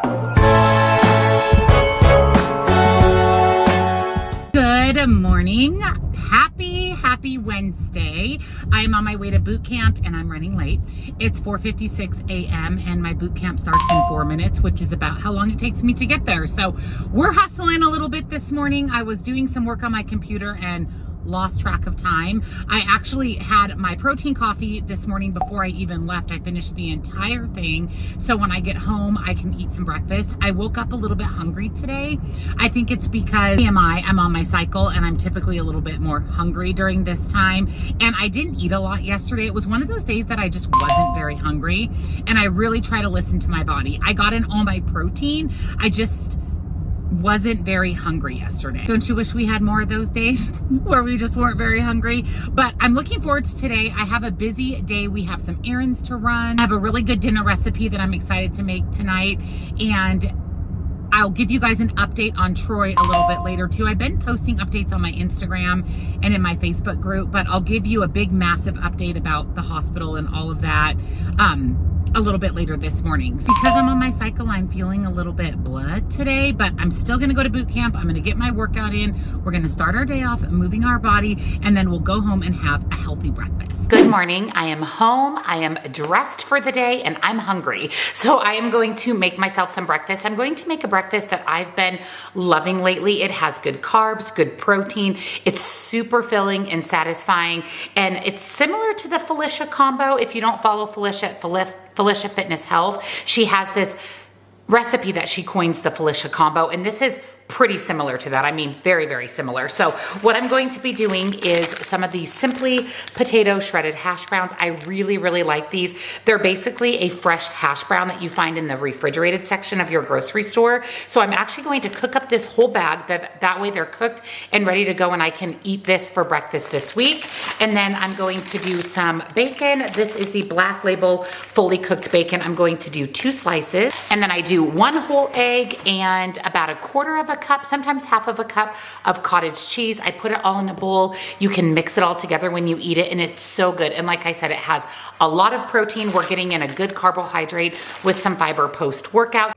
Good morning. Happy Wednesday. I am on my way to boot camp and I'm running late. It's 4:56 a.m. and my boot camp starts in 4 minutes, which is about how long it takes me to get there. So we're hustling a little bit this morning. I was doing some work on my computer and lost track of time. I actually had my protein coffee this morning before I even left. I finished the entire thing. So when I get home, I can eat some breakfast. I woke up a little bit hungry today. I think it's because I'm on my cycle and I'm typically a little bit more hungry during this time. And I didn't eat a lot yesterday. It was one of those days that I just wasn't very hungry. And I really try to listen to my body. I got in all my protein. I just wasn't very hungry yesterday. Don't you wish we had more of those days where we just weren't very hungry? But I'm looking forward to today. I have a busy day. We have some errands to run. I have a really good dinner recipe that I'm excited to make tonight. And I'll give you guys an update on Troy a little bit later too. I've been posting updates on my Instagram and in my Facebook group, but I'll give you a big, massive update about the hospital and all of that a little bit later this morning. Because I'm on my cycle, I'm feeling a little bit blah today, but I'm still gonna go to boot camp. I'm gonna get my workout in. We're gonna start our day off moving our body, and then we'll go home and have a healthy breakfast. Good morning, I am home. I am dressed for the day and I'm hungry. So I am going to make myself some breakfast. I'm going to make a breakfast that I've been loving lately. It has good carbs, good protein. It's super filling and satisfying. And it's similar to the Felicia combo. If you don't follow Felicia at Felicia Fitness Health, she has this recipe that she coins the Felicia combo, and this is pretty similar to that. I mean, very, very similar. So what I'm going to be doing is some of these Simply Potato Shredded Hash Browns. I really, really like these. They're basically a fresh hash brown that you find in the refrigerated section of your grocery store. So I'm actually going to cook up this whole bag. That way they're cooked and ready to go, and I can eat this for breakfast this week. And then I'm going to do some bacon. This is the Black Label fully cooked bacon. I'm going to do 2 slices, and then I do 1 whole egg and about 1/4 of a cup, sometimes half of a cup of cottage cheese. I put it all in a bowl. You can mix it all together when you eat it, and it's so good. And like I said, it has a lot of protein. We're getting in a good carbohydrate with some fiber post-workout.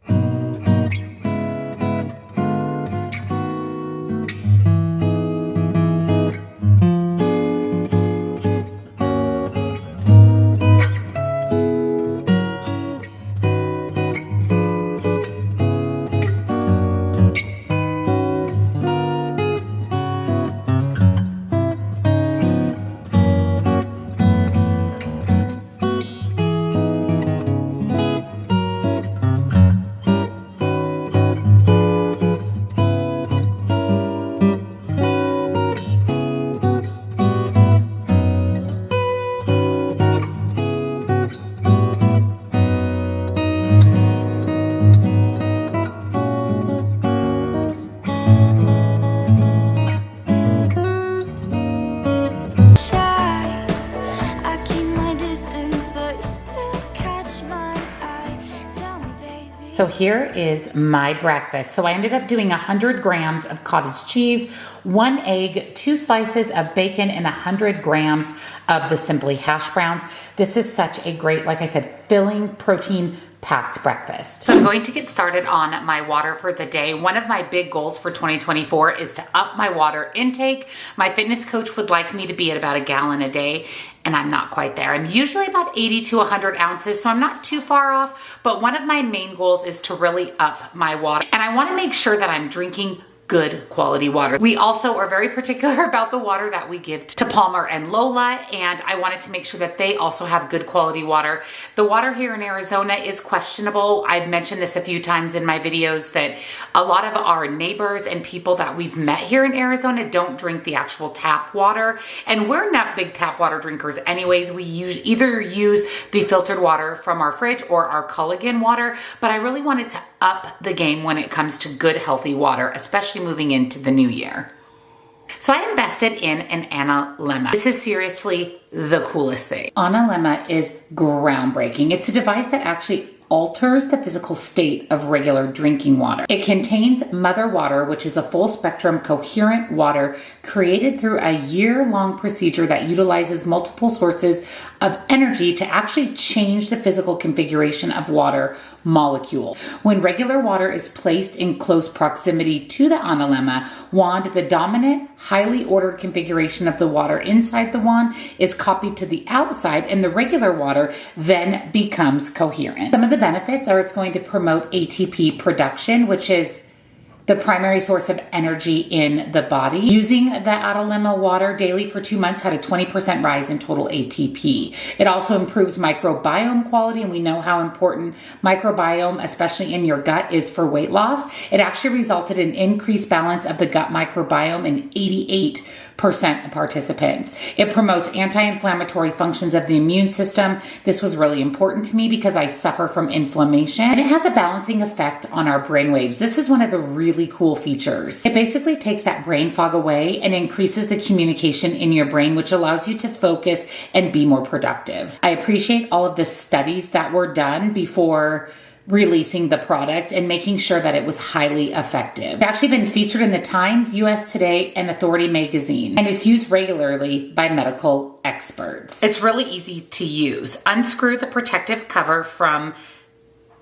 So here is my breakfast. So I ended up doing 100 grams of cottage cheese, 1 egg, 2 slices of bacon, and 100 grams of the Simply hash browns. This is such a great, like I said, filling, protein packed breakfast. So I'm going to get started on my water for the day. One of my big goals for 2024 is to up my water intake. My fitness coach would like me to be at about 1 gallon a day, and I'm not quite there. I'm usually about 80 to 100 ounces, so I'm not too far off, but one of my main goals is to really up my water. And I wanna make sure that I'm drinking good quality water. We also are very particular about the water that we give to Palmer and Lola, and I wanted to make sure that they also have good quality water. The water here in Arizona is questionable. I've mentioned this a few times in my videos that a lot of our neighbors and people that we've met here in Arizona don't drink the actual tap water, and we're not big tap water drinkers anyways. We either use the filtered water from our fridge or our Culligan water, but I really wanted to up the game when it comes to good healthy water, especially moving into the new year. So I invested in an Analemma. This is seriously the coolest thing. Analemma is groundbreaking. It's a device that actually alters the physical state of regular drinking water. It contains MudWtr, which is a full spectrum coherent water created through a year-long procedure that utilizes multiple sources of energy to actually change the physical configuration of water molecules. When regular water is placed in close proximity to the analemma wand, the dominant, highly ordered configuration of the water inside the wand is copied to the outside, and the regular water then becomes coherent. Some of the benefits are it's going to promote ATP production, which is the primary source of energy in the body. Using the analemma water daily for 2 months had a 20% rise in total ATP. It also improves microbiome quality, and we know how important microbiome, especially in your gut, is for weight loss. It actually resulted in increased balance of the gut microbiome in 88% of participants. It promotes anti-inflammatory functions of the immune system. This was really important to me because I suffer from inflammation, and it has a balancing effect on our brain waves. This is one of the really cool features. It basically takes that brain fog away and increases the communication in your brain, which allows you to focus and be more productive. I appreciate all of the studies that were done before releasing the product and making sure that it was highly effective. It's actually been featured in the Times, US Today, and Authority magazine, and it's used regularly by medical experts. It's really easy to use. Unscrew the protective cover from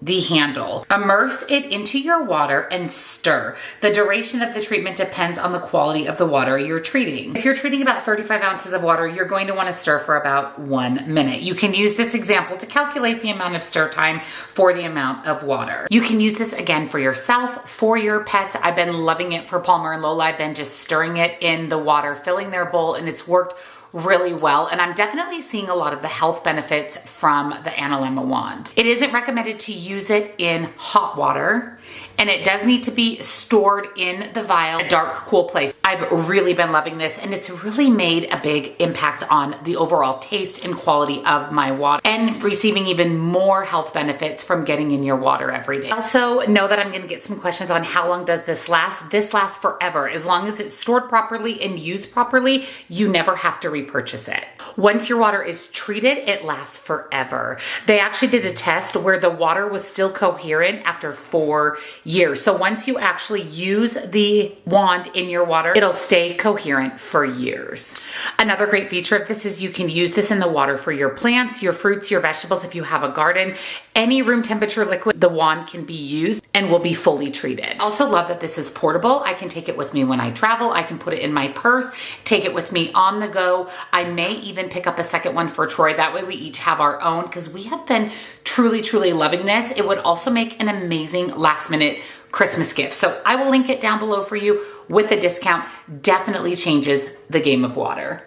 the handle. Immerse it into your water and stir. The duration of the treatment depends on the quality of the water you're treating. If you're treating about 35 ounces of water, you're going to want to stir for about 1 minute. You can use this example to calculate the amount of stir time for the amount of water. You can use this again for yourself, for your pets. I've been loving it for Palmer and Lola. I've been just stirring it in the water, filling their bowl, and it's worked really well, and I'm definitely seeing a lot of the health benefits from the analemma wand. It isn't recommended to use it in hot water, and it does need to be stored in the vial, a dark, cool place. I've really been loving this, and it's really made a big impact on the overall taste and quality of my water, and receiving even more health benefits from getting in your water every day. Also, know that I'm gonna get some questions on how long does this last. This lasts forever. As long as it's stored properly and used properly, you never have to repurchase it. Once your water is treated, it lasts forever. They actually did a test where the water was still coherent after 4 years. So once you actually use the wand in your water, it'll stay coherent for years. Another great feature of this is you can use this in the water for your plants, your fruits, your vegetables. If you have a garden, any room temperature liquid, the wand can be used and will be fully treated. Also love that this is portable. I can take it with me when I travel. I can put it in my purse, take it with me on the go. I may even pick up a second one for Troy. That way we each have our own, because we have been truly, truly loving this. It would also make an amazing last minute Christmas gift. So I will link it down below for you with a discount. Definitely changes the game of water.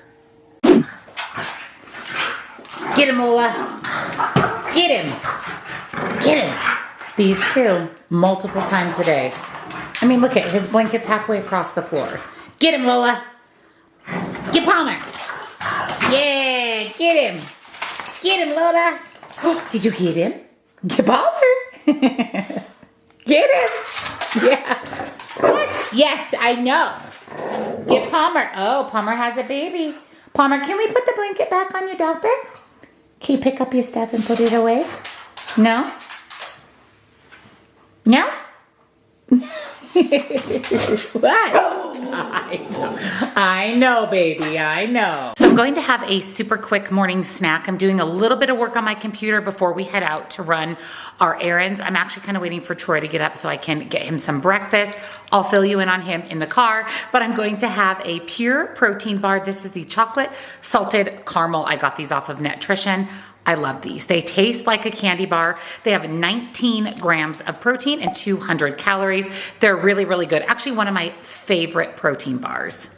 Get him, Lola. Get him. Get him. These two, multiple times a day. I mean, look at his blanket's halfway across the floor. Get him, Lola. Get Palmer. Yeah, get him. Get him, Lola. Oh, did you get him? Get Palmer. Get him. Yeah. What? Yes, I know. Get Palmer. Oh, Palmer has a baby. Palmer, can we put the blanket back on your dog bed? Can you pick up your stuff and put it away? No? No? What? I know, baby, I know. So I'm going to have a super quick morning snack. I'm doing a little bit of work on my computer before we head out to run our errands. I'm actually kind of waiting for Troy to get up so I can get him some breakfast. I'll fill you in on him in the car, but I'm going to have a pure protein bar. This is the chocolate salted caramel. I got these off of Nutrition. I love these. They taste like a candy bar. They have 19 grams of protein and 200 calories. They're really, really good. Actually, one of my favorite protein bars.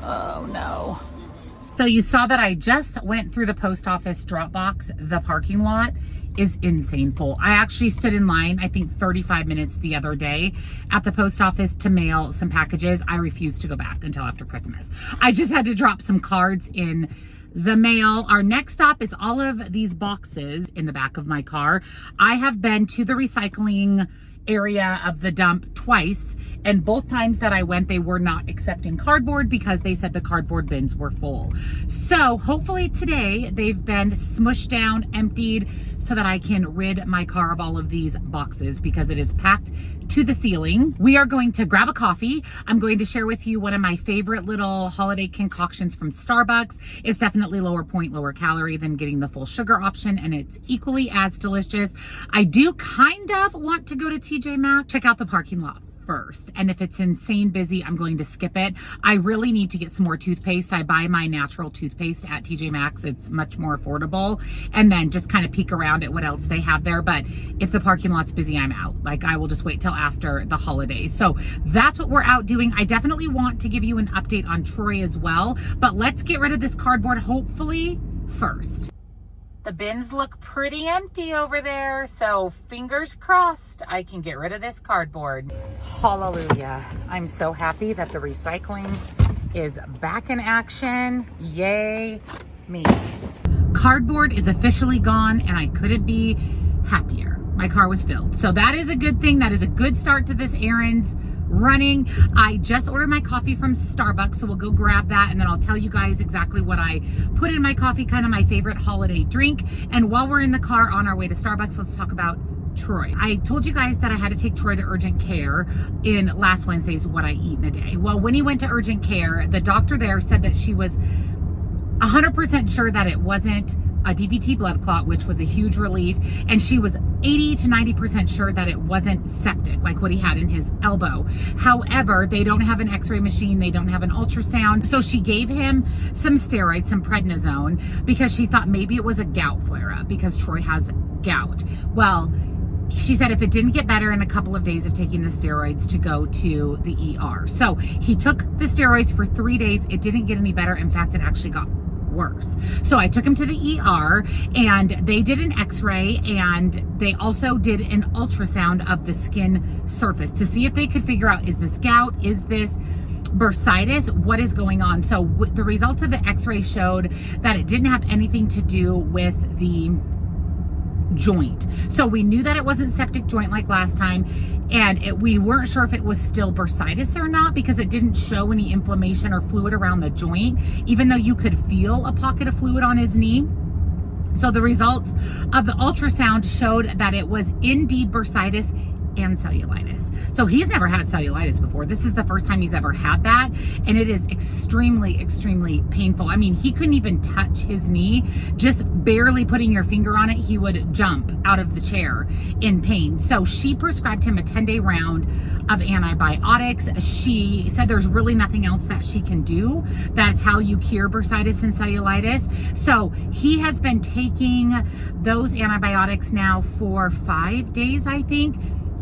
Oh no. So you saw that I just went through the post office drop box. The parking lot is insane full. I actually stood in line, I think 35 minutes the other day at the post office to mail some packages. I refused to go back until after Christmas. I just had to drop some cards in the mail. Our next stop is all of these boxes in the back of my car. I have been to the recycling area of the dump twice, and both times that I went, they were not accepting cardboard because they said the cardboard bins were full. So hopefully today they've been smushed down, emptied, so that I can rid my car of all of these boxes because it is packed to the ceiling. We are going to grab a coffee. I'm going to share with you one of my favorite little holiday concoctions from Starbucks. It's definitely lower point, lower calorie than getting the full sugar option, and it's equally as delicious. I do kind of want to go to TJ Maxx, check out the parking lot first, and if it's insane busy, I'm going to skip it. I really need to get some more toothpaste. I buy my natural toothpaste at TJ Maxx. It's much more affordable, and then just kind of peek around at what else they have there. But if the parking lot's busy, I'm out. Like, I will just wait till after the holidays. So that's what we're out doing. I definitely want to give you an update on Troy as well, but let's get rid of this cardboard hopefully first. The bins look pretty empty over there, so fingers crossed I can get rid of this cardboard. Hallelujah. I'm so happy that the recycling is back in action. Yay me. Cardboard is officially gone, and I couldn't be happier. My car was filled. So that is a good thing. That is a good start to this errands running. I just ordered my coffee from Starbucks, so we'll go grab that, and then I'll tell you guys exactly what I put in my coffee, kind of my favorite holiday drink. And while we're in the car on our way to Starbucks, let's talk about Troy. I told you guys that I had to take Troy to urgent care in last Wednesday's What I Eat in a Day. Well, when he went to urgent care, the doctor there said that she was 100% sure that it wasn't a DVT blood clot, which was a huge relief, and she was 80 to 90% sure that it wasn't septic, like what he had in his elbow. However, they don't have an x-ray machine, they don't have an ultrasound, so she gave him some steroids, some prednisone, because she thought maybe it was a gout flare-up, because Troy has gout. Well, she said if it didn't get better in a couple of days of taking the steroids, to go to the ER. So he took the steroids for 3 days. It didn't get any better. In fact, it actually got worse. So I took him to the ER, and they did an x-ray, and they also did an ultrasound of the skin surface to see if they could figure out, is this gout? Is this bursitis? What is going on? So the results of the x-ray showed that it didn't have anything to do with the joint. So we knew that it wasn't septic joint like last time, and we weren't sure if it was still bursitis or not, because it didn't show any inflammation or fluid around the joint, even though you could feel a pocket of fluid on his knee. So the results of the ultrasound showed that it was indeed bursitis and cellulitis. So he's never had cellulitis before. This is the first time he's ever had that, and it is extremely, extremely painful. I mean, he couldn't even touch his knee. Just barely putting your finger on it, he would jump out of the chair in pain. So she prescribed him a 10-day round of antibiotics. She said there's really nothing else that she can do. That's how you cure bursitis and cellulitis. So he has been taking those antibiotics now for 5 days, I think.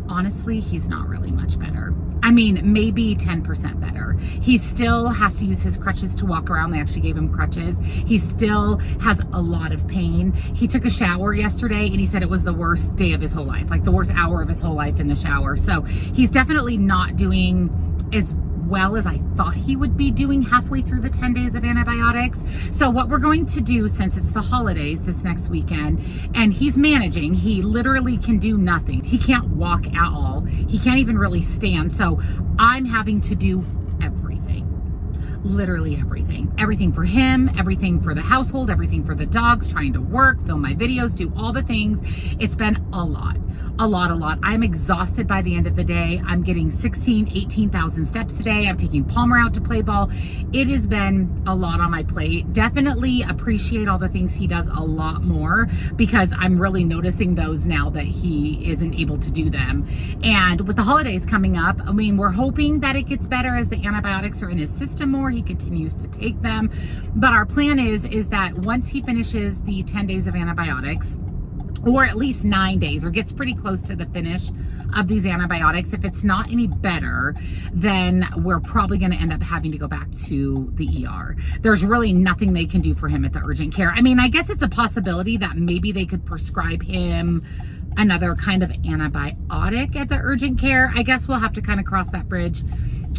Honestly, he's not really much better. I mean, maybe 10% better. He still has to use his crutches to walk around. They actually gave him crutches. He still has a lot of pain. He took a shower yesterday, and he said it was the worst day of his whole life, like the worst hour of his whole life in the shower. So he's definitely not doing as well as I thought he would be doing halfway through the 10 days of antibiotics. So what we're going to do, since it's the holidays this next weekend, and he's managing, he literally can do nothing. He can't walk at all. He can't even really stand. So I'm having to do everything. Literally everything. Everything for him, everything for the household, everything for the dogs, trying to work, film my videos, do all the things. It's been a lot. I'm exhausted by the end of the day. I'm getting 18,000 steps a day. I'm taking Palmer out to play ball. It has been a lot on my plate. Definitely appreciate all the things he does a lot more, because I'm really noticing those now that he isn't able to do them. And with the holidays coming up, I mean, we're hoping that it gets better as the antibiotics are in his system more. He continues to take them. But our plan is that once he finishes the 10 days of antibiotics, or at least 9 days, or gets pretty close to the finish of these antibiotics, if it's not any better, then we're probably going to end up having to go back to the ER. There's really nothing they can do for him at the urgent care. I mean, I guess it's a possibility that maybe they could prescribe him another kind of antibiotic at the urgent care. I guess we'll have to kind of cross that bridge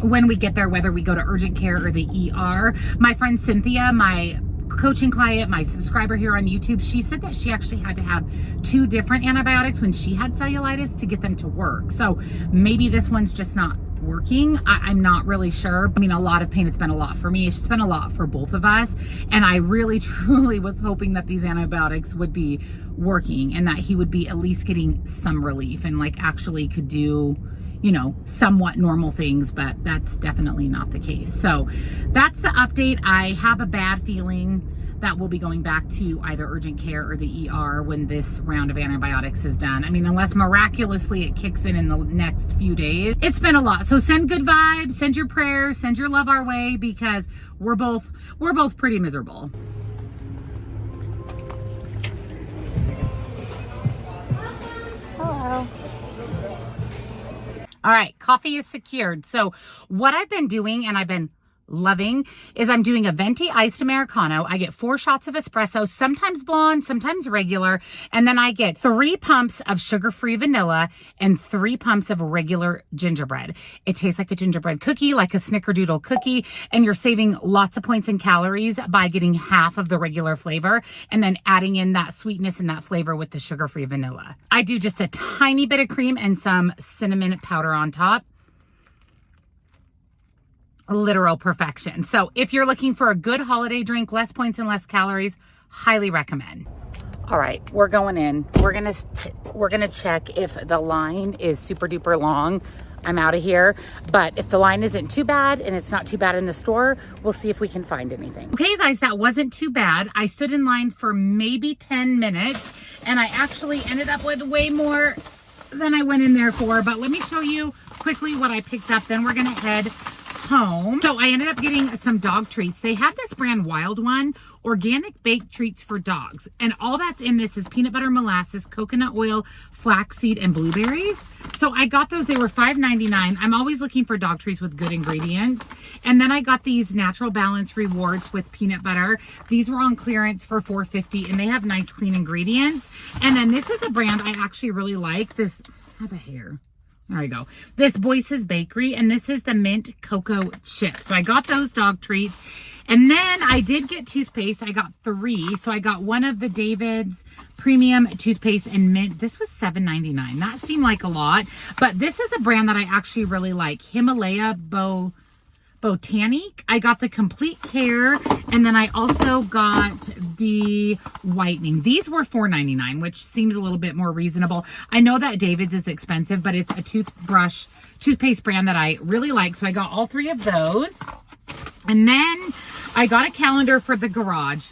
when we get there, whether we go to urgent care or the ER. My friend Cynthia, my coaching client, my subscriber here on YouTube, she said that she actually had to have 2 different antibiotics when she had cellulitis to get them to work. So maybe this one's just not working. I'm not really sure. I mean, a lot of pain. It's been a lot for me. It's been a lot for both of us. And I really, truly was hoping that these antibiotics would be working and that he would be at least getting some relief and like actually could do, you know, somewhat normal things, but that's definitely not the case. So that's the update. I have a bad feeling that we'll be going back to either urgent care or the ER when this round of antibiotics is done. I mean, unless miraculously it kicks in the next few days. It's been a lot. So send good vibes, send your prayers, send your love our way, because we're both pretty miserable. Hello. All right, coffee is secured. So what I've been doing, and I've been loving, is I'm doing a venti iced Americano. I get 4 shots of espresso, sometimes blonde, sometimes regular. And then I get 3 pumps of sugar-free vanilla and 3 pumps of regular gingerbread. It tastes like a gingerbread cookie, like a snickerdoodle cookie. And you're saving lots of points in calories by getting half of the regular flavor and then adding in that sweetness and that flavor with the sugar-free vanilla. I do just a tiny bit of cream and some cinnamon powder on top. Literal perfection. So if you're looking for a good holiday drink, less points and less calories, highly recommend. All right, we're going in. We're gonna check if the line is super duper long. I'm out of here. But if the line isn't too bad and it's not too bad in the store, we'll see if we can find anything. Okay, guys, that wasn't too bad. I stood in line for maybe 10 minutes and I actually ended up with way more than I went in there for. But let me show you quickly what I picked up. Then we're gonna head home. So I ended up getting some dog treats. They have this brand Wild One, organic baked treats for dogs. And all that's in this is peanut butter, molasses, coconut oil, flaxseed, and blueberries. So I got those. They were $5.99. I'm always looking for dog treats with good ingredients. And then I got these Natural Balance Rewards with peanut butter. These were on clearance for $4.50 and they have nice clean ingredients. And then this is a brand I actually really like. This, I have a hair. There we go. This Boyce's Bakery, and this is the mint cocoa chip. So I got those dog treats. And then I did get toothpaste. I got 3. So I got one of the David's premium toothpaste and mint. This was $7.99. That seemed like a lot, but this is a brand that I actually really like. Himalaya Botanique. I got the complete care, and then I also got the whitening. These were $4.99, which seems a little bit more reasonable. I know that David's is expensive, but it's a toothpaste brand that I really like. So I got all 3 of those. And then I got a calendar for the garage.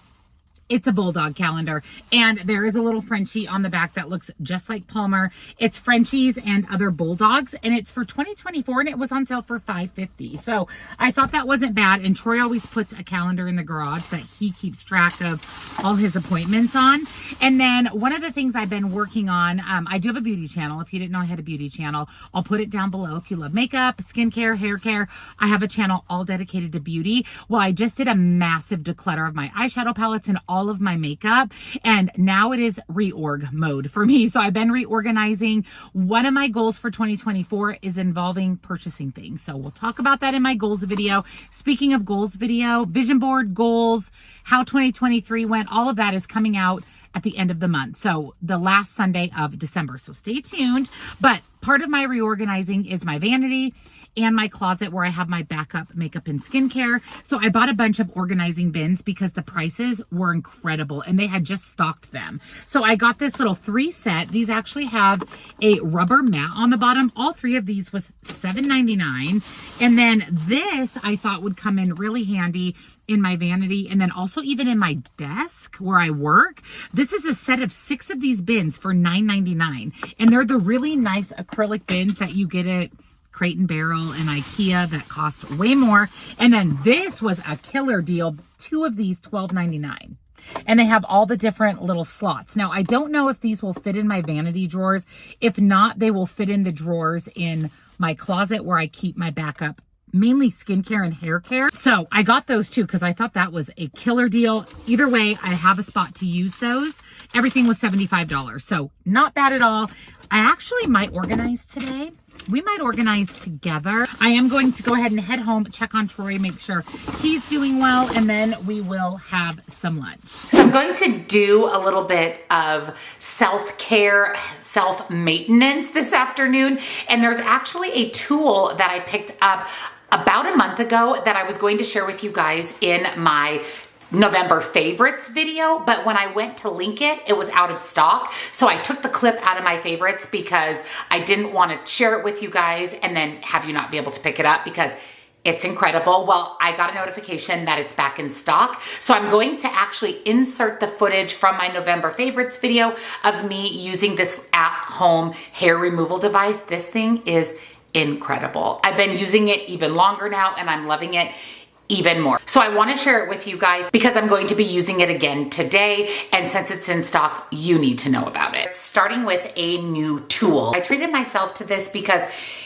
It's a bulldog calendar, and there is a little Frenchie on the back that looks just like Palmer. It's Frenchies and other bulldogs, and it's for 2024, and it was on sale for $5.50. So I thought that wasn't bad. And Troy always puts a calendar in the garage that he keeps track of all his appointments on. And then one of the things I've been working on, I do have a beauty channel. If you didn't know I had a beauty channel, I'll put it down below. If you love makeup, skincare, hair care, I have a channel all dedicated to beauty. Well, I just did a massive declutter of my eyeshadow palettes and all of my makeup, and now it is reorg mode for me. So I've been reorganizing. One of my goals for 2024 is involving purchasing things. So we'll talk about that in my goals video. Speaking of goals video, vision board, goals, how 2023 went, all of that is coming out at the end of the month. So the last Sunday of December. So stay tuned. But part of my reorganizing is my vanity and my closet where I have my backup makeup and skincare. So I bought a bunch of organizing bins because the prices were incredible and they had just stocked them. So I got this little 3 set. These actually have a rubber mat on the bottom. All 3 of these was $7.99. And then this I thought would come in really handy in my vanity and then also even in my desk where I work. This is a set of 6 of these bins for $9.99. And they're the really nice acrylic bins that you get at Crate and Barrel and IKEA that cost way more. And then this was a killer deal. 2 of these, $12.99. And they have all the different little slots. Now, I don't know if these will fit in my vanity drawers. If not, they will fit in the drawers in my closet where I keep my backup, mainly skincare and hair care. So I got those too because I thought that was a killer deal. Either way, I have a spot to use those. Everything was $75. So not bad at all. I actually might organize today. We might organize together. I am going to go ahead and head home, check on Troy, make sure he's doing well, and then we will have some lunch. So I'm going to do a little bit of self-care, self-maintenance this afternoon, and there's actually a tool that I picked up about a month ago that I was going to share with you guys in my November favorites video, but when I went to link it, it was out of stock. So I took the clip out of my favorites because I didn't want to share it with you guys and then have you not be able to pick it up because it's incredible. Well, I got a notification that it's back in stock. So I'm going to actually insert the footage from my November favorites video of me using this at-home hair removal device. This thing is incredible. I've been using it even longer now and I'm loving it even more. So I want to share it with you guys because I'm going to be using it again today, and since it's in stock, you need to know about it. Starting with a new tool. I treated myself to this because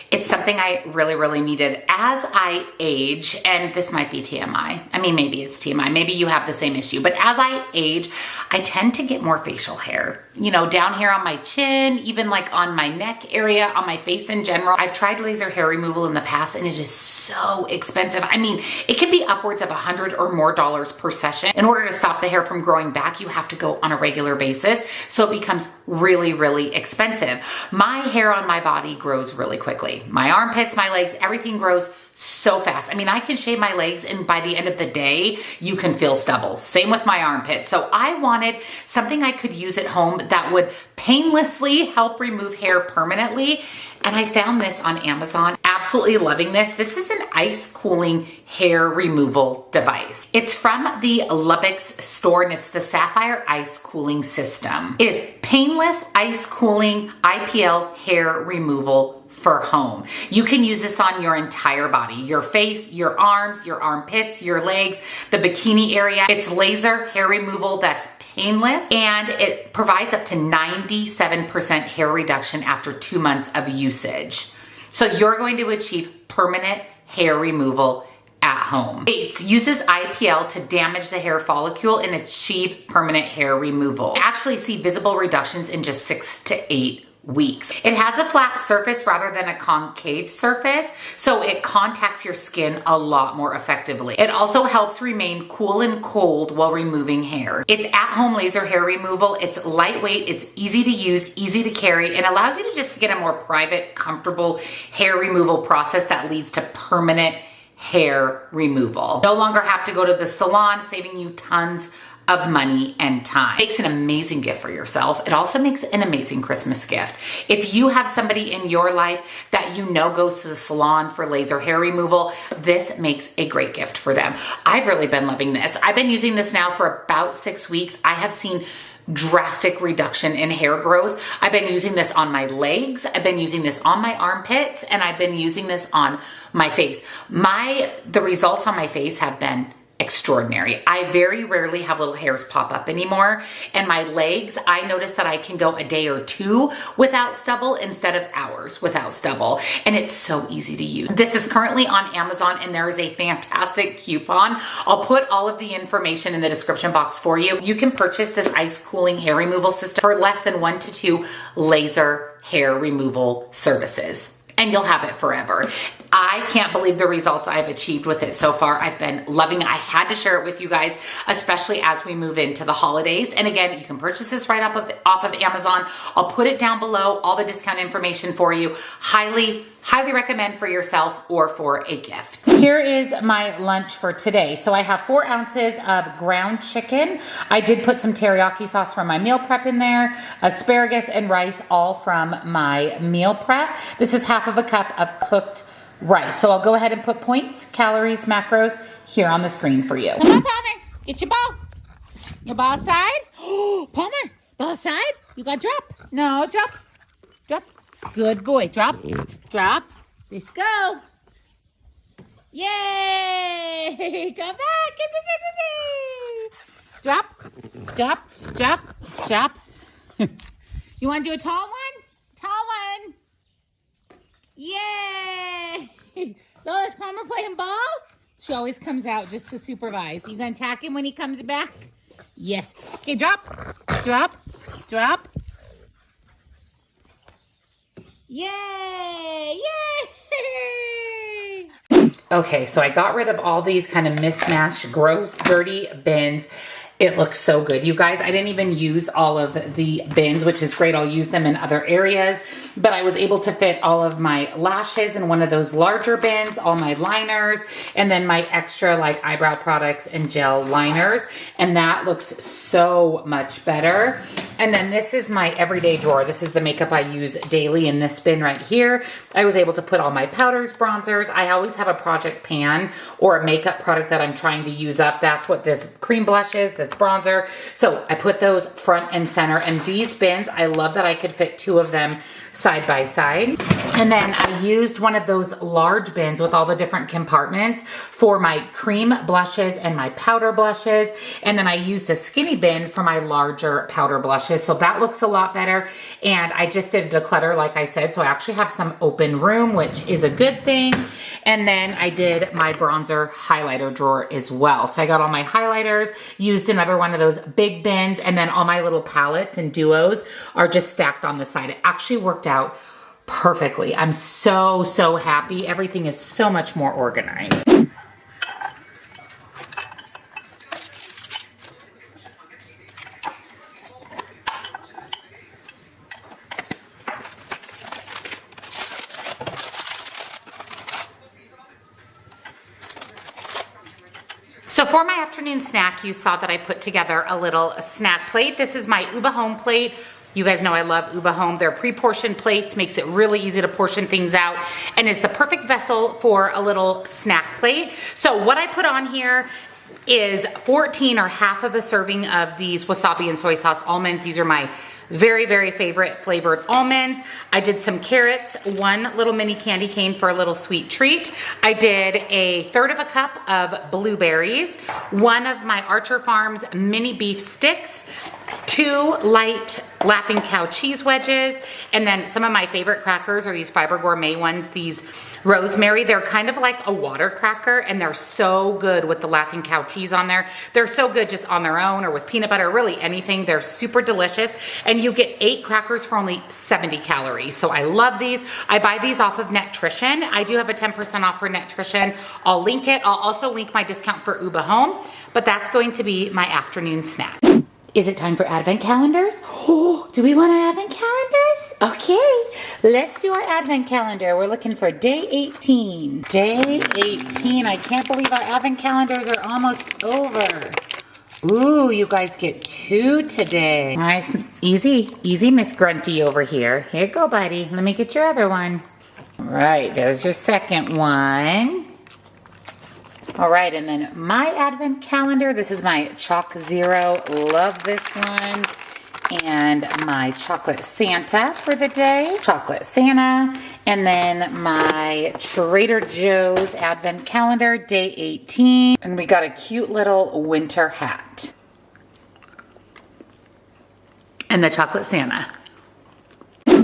it's something I really needed as I age, and this might be TMI. I mean, maybe it's TMI. Maybe you have the same issue, but as I age, I tend to get more facial hair. You know, down here on my chin, even like on my neck area, on my face in general. I've tried laser hair removal in the past and it is so expensive. I mean, it can be upwards of $100 or more per session. In order to stop the hair from growing back, you have to go on a regular basis. So it becomes really expensive. My hair on my body grows really quickly. My armpits, my legs, everything grows so fast. I mean, I can shave my legs and by the end of the day, you can feel stubble. Same with my armpits. So I wanted something I could use at home that would painlessly help remove hair permanently. And I found this on Amazon. Absolutely loving this. This is an ice cooling hair removal device. It's from the Lubbock's store and it's the Sapphire Ice Cooling System. It is painless ice cooling IPL hair removal for home. You can use this on your entire body, your face, your arms, your armpits, your legs, the bikini area. It's laser hair removal that's painless and it provides up to 97% hair reduction after 2 months of usage. So you're going to achieve permanent hair removal at home. It uses IPL to damage the hair follicle and achieve permanent hair removal. You actually see visible reductions in just 6 to 8 weeks. It has a flat surface rather than a concave surface, so it contacts your skin a lot more effectively. It also helps remain cool and cold while removing hair. It's at-home laser hair removal. It's lightweight, it's easy to use, easy to carry, and allows you to just get a more private, comfortable hair removal process that leads to permanent hair removal. No longer have to go to the salon, saving you tons of money and time. It makes an amazing gift for yourself. It also makes an amazing Christmas gift. If you have somebody in your life that you know goes to the salon for laser hair removal, this makes a great gift for them. I've really been loving this. I've been using this now for about 6 weeks. I have seen drastic reduction in hair growth. I've been using this on my legs. I've been using this on my armpits, and I've been using this on my face. The results on my face have been extraordinary. I very rarely have little hairs pop up anymore. And my legs, I notice that I can go a day or 2 without stubble instead of hours without stubble. And it's so easy to use. This is currently on Amazon and there is a fantastic coupon. I'll put all of the information in the description box for you. You can purchase this ice cooling hair removal system for less than 1 to 2 laser hair removal services. And you'll have it forever. I can't believe the results I've achieved with it so far. I've been loving it. I had to share it with you guys, especially as we move into the holidays. And again, you can purchase this right off of Amazon. I'll put it down below, all the discount information for you. Highly recommend for yourself or for a gift. Here is my lunch for today. So I have 4 ounces of ground chicken. I did put some teriyaki sauce from my meal prep in there, asparagus and rice, all from my meal prep. This is half of a cup of cooked rice. So I'll go ahead and put points, calories, macros here on the screen for you. Come on, Palmer, get your ball. Your ball side. Oh, Palmer, ball side. You got drop. No, drop. Drop. Good boy. Drop. Drop. Let's go. Yay! Come back. Drop. Drop. Drop. Drop. You want to do a tall one? Tall one. Yay! Lois, Palmer playing ball? She always comes out just to supervise. You gonna attack him when he comes back? Yes. Okay, drop. Drop. Drop. Yay! Yay! Okay, so I got rid of all these kind of mismatched, gross, dirty bins. It looks so good. You guys, I didn't even use all of the bins, which is great. I'll use them in other areas, but I was able to fit all of my lashes in one of those larger bins, all my liners, and then my extra like eyebrow products and gel liners. And that looks so much better. And then this is my everyday drawer. This is the makeup I use daily in this bin right here. I was able to put all my powders, bronzers. I always have a project pan or a makeup product that I'm trying to use up. That's what this cream blush is, this bronzer. So I put those front and center, and these bins, I love that I could fit 2 of them side by side. And then I used one of those large bins with all the different compartments for my cream blushes and my powder blushes. And then I used a skinny bin for my larger powder blushes. So that looks a lot better. And I just did declutter, like I said. So I actually have some open room, which is a good thing. And then I did my bronzer highlighter drawer as well. So I got all my highlighters, used another one of those big bins, and then all my little palettes and duos are just stacked on the side. It actually worked out perfectly. I'm so, so happy. Everything is so much more organized. So for my afternoon snack, you saw that I put together a little snack plate. This is my Uba Home plate. You guys know I love Uba Home. They're pre-portioned plates, makes it really easy to portion things out, and is the perfect vessel for a little snack plate. So what I put on here is 14 or half of a serving of these wasabi and soy sauce almonds. These are my very, very favorite flavored almonds. I did some carrots, 1 little mini candy cane for a little sweet treat. I did a 1/3 cup of blueberries, 1 of my Archer Farms mini beef sticks, 2 light Laughing Cow cheese wedges, and then some of my favorite crackers are these Fiber Gourmet ones, these rosemary. They're kind of like a water cracker, and they're so good with the Laughing Cow cheese on there. They're so good just on their own or with peanut butter, really anything. They're super delicious, and you get 8 crackers for only 70 calories. So I love these. I buy these off of Netrition. I do have a 10% off for Netrition. I'll link it. I'll also link my discount for Uba Home, but that's going to be my afternoon snack. Is it time for advent calendars? Oh, do we want our advent calendars? Okay, let's do our advent calendar. We're looking for day 18. Day 18. I can't believe our advent calendars are almost over. Ooh, you guys get 2 today. Nice, easy, easy, Miss Grunty over here. Here you go, buddy. Let me get your other one. All right, there's your second one. All right, and then my advent calendar. This is my Chalk Zero. Love this one. And my chocolate Santa for the day. Chocolate Santa. And then my Trader Joe's advent calendar, day 18. And we got a cute little winter hat. And the chocolate Santa.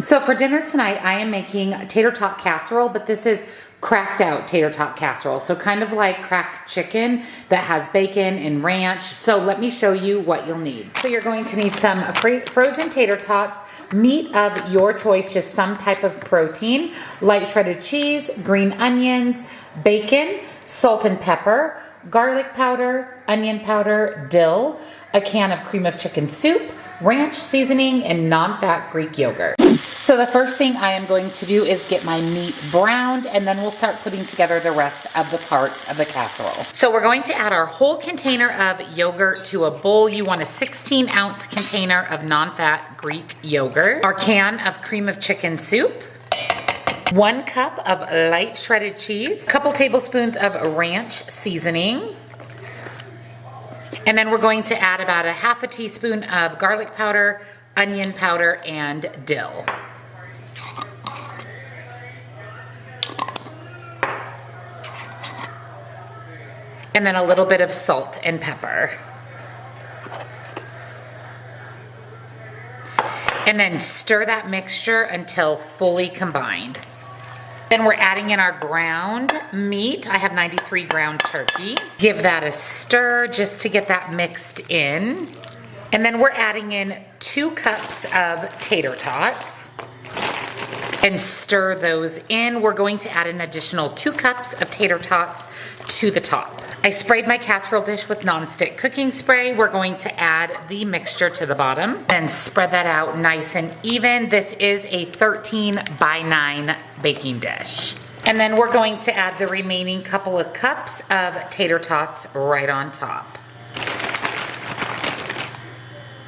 So for dinner tonight, I am making tater tot casserole, but this is cracked out tater tot casserole. So kind of like cracked chicken that has bacon and ranch. So let me show you what you'll need. So you're going to need some frozen tater tots, meat of your choice, just some type of protein, light shredded cheese, green onions, bacon, salt and pepper, garlic powder, onion powder, dill, a can of cream of chicken soup, ranch seasoning, and non-fat Greek yogurt. So the first thing I am going to do is get my meat browned, and then we'll start putting together the rest of the parts of the casserole. So we're going to add our whole container of yogurt to a bowl. You want a 16-ounce container of non-fat Greek yogurt, our can of cream of chicken soup, 1 cup of light shredded cheese, a couple tablespoons of ranch seasoning, and then we're going to add about a 1/2 teaspoon of garlic powder, onion powder, and dill. And then a little bit of salt and pepper. And then stir that mixture until fully combined. Then we're adding in our ground meat. I have 93 ground turkey. Give that a stir just to get that mixed in. And then we're adding in 2 cups of tater tots. and stir those in. We're going to add an additional 2 cups of tater tots to the top. I sprayed my casserole dish with nonstick cooking spray. We're going to add the mixture to the bottom and spread that out nice and even. This is a 13 by 9 baking dish. And then we're going to add the remaining couple of cups of tater tots right on top.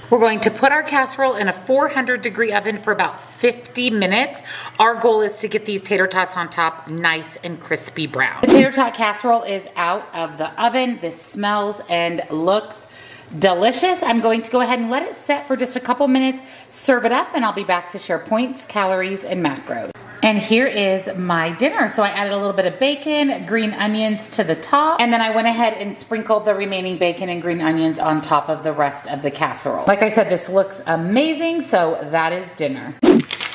We're going to put our casserole in a 400-degree oven for about 50 minutes. Our goal is to get these tater tots on top nice and crispy brown. The tater tot casserole is out of the oven. This smells and looks delicious. I'm going to go ahead and let it set for just a couple minutes, serve it up, and I'll be back to share points, calories, and macros. And here is my dinner. So I added a little bit of bacon, green onions to the top, and then I went ahead and sprinkled the remaining bacon and green onions on top of the rest of the casserole. Like I said, this looks amazing, so that is dinner.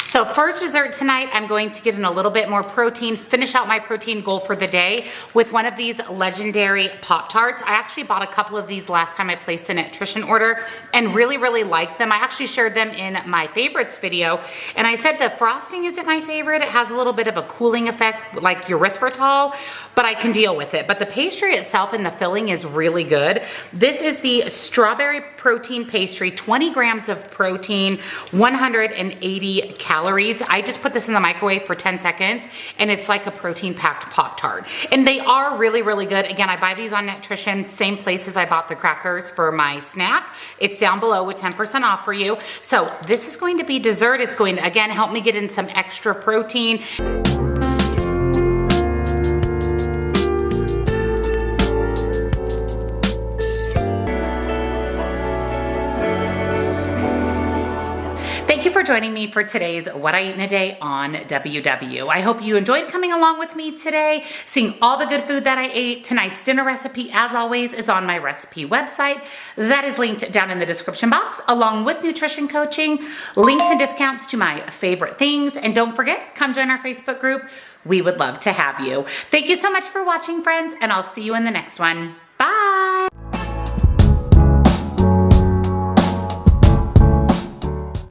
So for dessert tonight, I'm going to get in a little bit more protein, finish out my protein goal for the day with one of these legendary Pop-Tarts. I actually bought a couple of these last time I placed a nutrition order and really liked them. I actually shared them in my favorites video, and I said the frosting isn't my favorite. It has a little bit of a cooling effect like erythritol, but I can deal with it. But the pastry itself and the filling is really good. This is the strawberry protein pastry, 20 grams of protein, 180 calories. I just put this in the microwave for 10 seconds and it's like a protein packed Pop-Tart. And they are really good. Again, I buy these on Nutrition, same places I bought the crackers for my snack. It's down below with 10% off for you. So this is going to be dessert. It's going to, again, help me get in some extra protein. Thank you for joining me for today's What I Eat in a Day on WW. I hope you enjoyed coming along with me today, seeing all the good food that I ate. Tonight's dinner recipe, as always, is on my recipe website. That is linked down in the description box, along with nutrition coaching, links and discounts to my favorite things. And don't forget, come join our Facebook group. We would love to have you. Thank you so much for watching, friends, and I'll see you in the next one.